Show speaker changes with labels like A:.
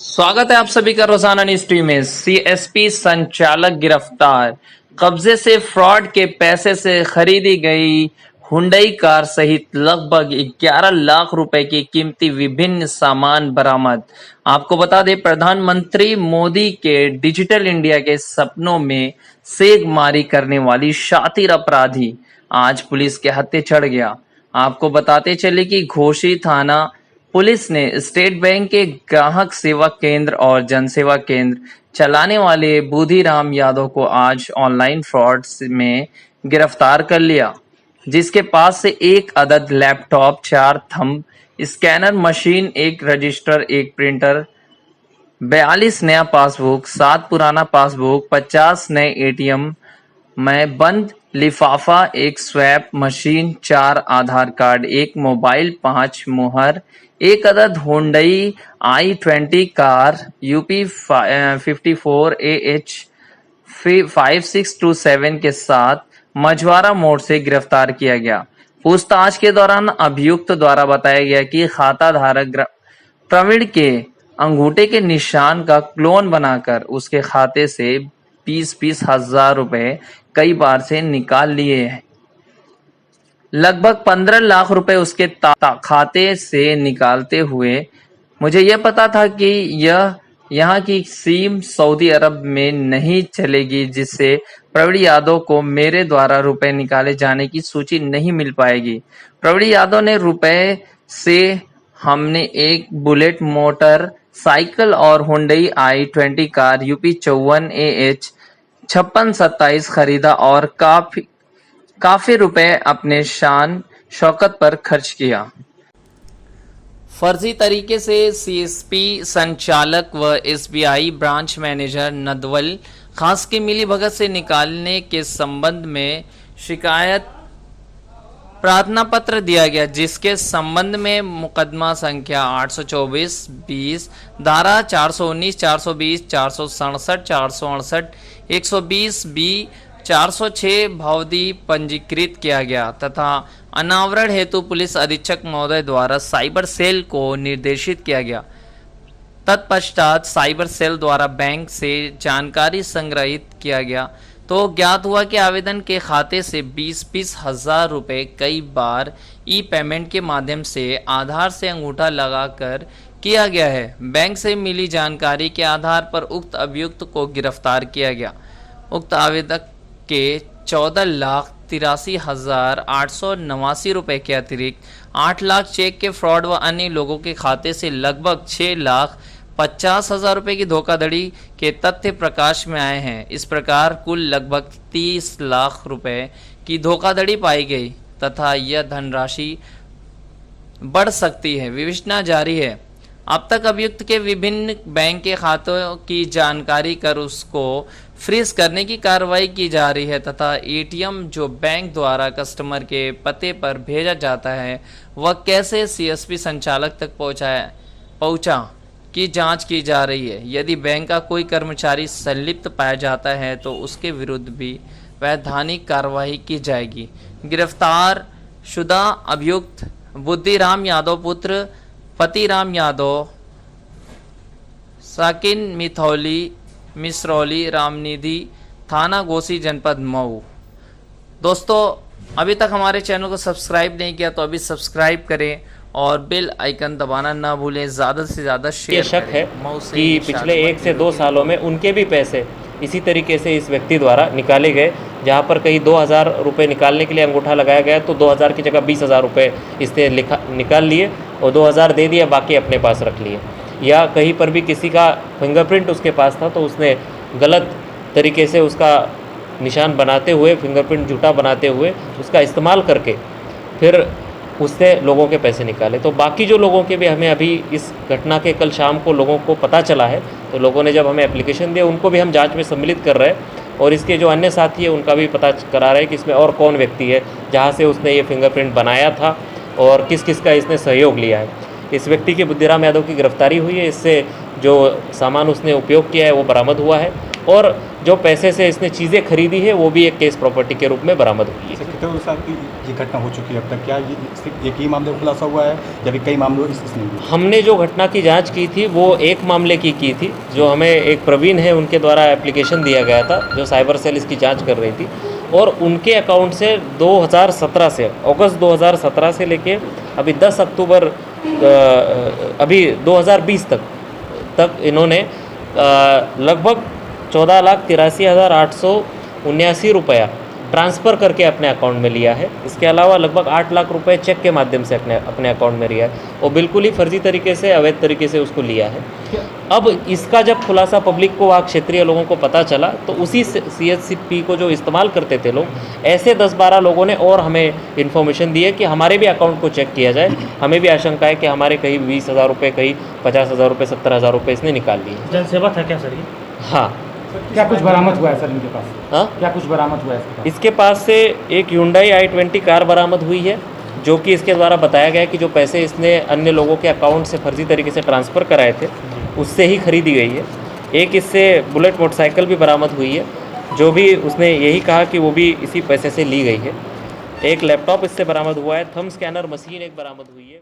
A: स्वागत है आप सभी का रोजाना न्यूज टीवी में। सीएसपी संचालक गिरफ्तार। कब्जे से फ्रॉड के पैसे से खरीदी गई हुंडई कार सहित लगभग 11 लाख रुपए की कीमती विभिन्न सामान बरामद। आपको बता दें, प्रधानमंत्री मोदी के डिजिटल इंडिया के सपनों में सेगमारी करने वाली शातिर अपराधी आज पुलिस के हत्थे चढ़ गया। आपको बताते चले कि घोसी थाना पुलिस ने स्टेट बैंक के ग्राहक सेवा केंद्र और जनसेवा केंद्र चलाने वाले बुधिराम यादव को आज ऑनलाइन फ्रॉड में गिरफ्तार कर लिया, जिसके पास से एक अदद लैपटॉप, 4 थंब स्कैनर मशीन, एक रजिस्टर, एक प्रिंटर, 42 नया पासबुक, 7 पुराना पासबुक, 50 नए एटीएम में बंद लिफाफा, एक स्वैप मशीन, 4 आधार कार्ड, एक मोबाइल, 5 मुहर, एक अदद Hyundai i20 car UP 54 AH 5627 के साथ मझवारा मोड़ से गिरफ्तार किया गया। पूछताछ के दौरान अभियुक्त द्वारा बताया गया कि खाता धारक प्रवीण के अंगूठे के निशान का क्लोन बनाकर उसके खाते से 20-20 हजार रुपए कई बार से निकाल लिए हैं। लगभग 15 लाख रुपए उसके खाते से निकालते हुए मुझे यह पता था कि यह यहाँ की सिम सऊदी अरब में नहीं चलेगी, जिससे प्रवीण यादव को मेरे द्वारा रुपए निकाले जाने की सूची नहीं मिल पाएगी। प्रवीण यादव ने रुपए से हमने एक बुलेट मोटर साइकिल और Hyundai i20 car UP 54 AH 5627 खरीदा और काफी रुपए अपने शान शौकत पर खर्च किया। फर्जी तरीके से सीएसपी संचालक व एसबीआई ब्रांच मैनेजर नदवल खास की मिलीभगत से निकालने के संबंध में शिकायत प्रार्थना पत्र दिया गया, जिसके संबंध में मुकदमा संख्या 824-20 धारा 419, 420, 467, 468, 120B 406 भावदी पंजीकृत किया गया तथा अनावरण हेतु पुलिस अधीक्षक महोदय द्वारा साइबर सेल को निर्देशित किया गया। तत्पश्चात साइबर सेल द्वारा बैंक से जानकारी संग्रहित किया गया तो ज्ञात हुआ कि आवेदन के खाते से 20-20 हजार रुपए कई बार ई पेमेंट के माध्यम से आधार से अंगूठा लगाकर किया गया है। बैंक से मिली जानकारी के आधार पर उक्त अभियुक्त को गिरफ्तार किया गया। उक्त आवेदक के 14,83,889 रुपए के अतिरिक्त 8 लाख चेक के फ्रॉड व अन्य लोगों के खाते से लगभग 6,50,000 रुपए की धोखाधड़ी के तथ्य प्रकाश में आए हैं। इस प्रकार कुल लगभग 30 लाख रुपए की धोखाधड़ी पाई गई तथा यह धनराशि बढ़ सकती है। विवेचना जारी है। अब तक अभियुक्त के विभिन्न बैंक के खातों की जानकारी कर उसको फ्रीज करने की कार्रवाई की जा रही है तथा एटीएम जो बैंक द्वारा कस्टमर के पते पर भेजा जाता है वह कैसे सीएसपी संचालक तक पहुंचा की जांच की जा रही है। यदि बैंक का कोई कर्मचारी संलिप्त पाया जाता है तो उसके विरुद्ध भी वैधानिक कार्रवाई की जाएगी। गिरफ्तार शुदा अभियुक्त बुद्धिराम यादव पुत्र पतिराम यादव, साकिन मिसरौली रामनिधि, थाना घोसी, जनपद मऊ। दोस्तों, अभी तक हमारे चैनल को सब्सक्राइब नहीं किया तो अभी सब्सक्राइब करें और बेल आइकन दबाना ना भूलें। ज़्यादा से ज़्यादा शेयर
B: शक है कि पिछले 1 से 2 सालों में उनके भी पैसे इसी तरीके से इस व्यक्ति द्वारा निकाले गए, जहां पर कहीं 2,000 रुपये निकालने के लिए अंगूठा लगाया गया तो 2,000 की जगह 20,000 रुपये इसने निकाल लिए और 2,000 दे दिया, बाकी अपने पास रख लिए। या कहीं पर भी किसी का फिंगरप्रिंट उसके पास था तो उसने गलत तरीके से उसका निशान बनाते हुए, फिंगरप्रिंट झूठा बनाते हुए उसका इस्तेमाल करके फिर उससे लोगों के पैसे निकाले। तो बाकी जो लोगों के भी हमें अभी इस घटना के कल शाम को लोगों को पता चला है, तो लोगों ने जब हमें एप्लीकेशन दिया उनको भी हम जांच में सम्मिलित कर रहे हैं और इसके जो अन्य साथी है उनका भी पता करा रहे हैं कि इसमें और कौन व्यक्ति है जहाँ से उसने ये फिंगरप्रिंट बनाया था और किस किस का इसने सहयोग लिया है। इस व्यक्ति की बुद्धिराम यादव की गिरफ्तारी हुई है। इससे जो सामान उसने उपयोग किया है वो बरामद हुआ है और जो पैसे से इसने चीज़ें खरीदी है वो भी एक केस प्रॉपर्टी के रूप में बरामद हुई है।
C: कितने वर्ष की ये घटना हो चुकी है अब तक? क्या ये सिर्फ एक ही मामले में खुलासा हुआ है या भी कई मामलों इसमें हुआ?
B: हमने जो घटना की जांच की थी वो एक मामले की थी, जो हमें एक प्रवीण है उनके द्वारा एप्लीकेशन दिया गया था, जो साइबर सेल इसकी जांच कर रही थी, और उनके अकाउंट से 2017 से अगस्त 2017 से लेके अभी 10 अक्टूबर अभी 2020 तक इन्होंने लगभग 14,83,879 रुपया ट्रांसफ़र करके अपने अकाउंट में लिया है। इसके अलावा लगभग 8 लाख रुपए चेक के माध्यम से अपने अकाउंट में लिया है और बिल्कुल ही फर्जी तरीके से, अवैध तरीके से उसको लिया है। अब इसका जब खुलासा पब्लिक को, वहाँ क्षेत्रीय लोगों को पता चला, तो उसी CSP को जो इस्तेमाल करते थे लोग, ऐसे 10-12 लोगों ने और हमें इन्फॉर्मेशन दी है कि हमारे भी अकाउंट को चेक किया जाए। हमें भी आशंका है कि हमारे कहीं 20,000 रुपये, कहीं 50,000 रुपये, 70,000 रुपये इसने निकाल लिए।
D: जनसेवा था क्या सर ये?
B: हाँ।
C: क्या कुछ बरामद हुआ है सर इनके पास?
B: हाँ,
C: क्या कुछ बरामद हुआ है इसके पास?
B: इसके पास से एक Hyundai i20 कार बरामद हुई है, जो कि इसके द्वारा बताया गया है कि जो पैसे इसने अन्य लोगों के अकाउंट से फर्जी तरीके से ट्रांसफ़र कराए थे उससे ही खरीदी गई है। एक इससे बुलेट मोटरसाइकिल भी बरामद हुई है, जो भी उसने यही कहा कि वो भी इसी पैसे से ली गई है। एक लैपटॉप इससे बरामद हुआ है। थंब स्कैनर मशीन एक बरामद हुई है।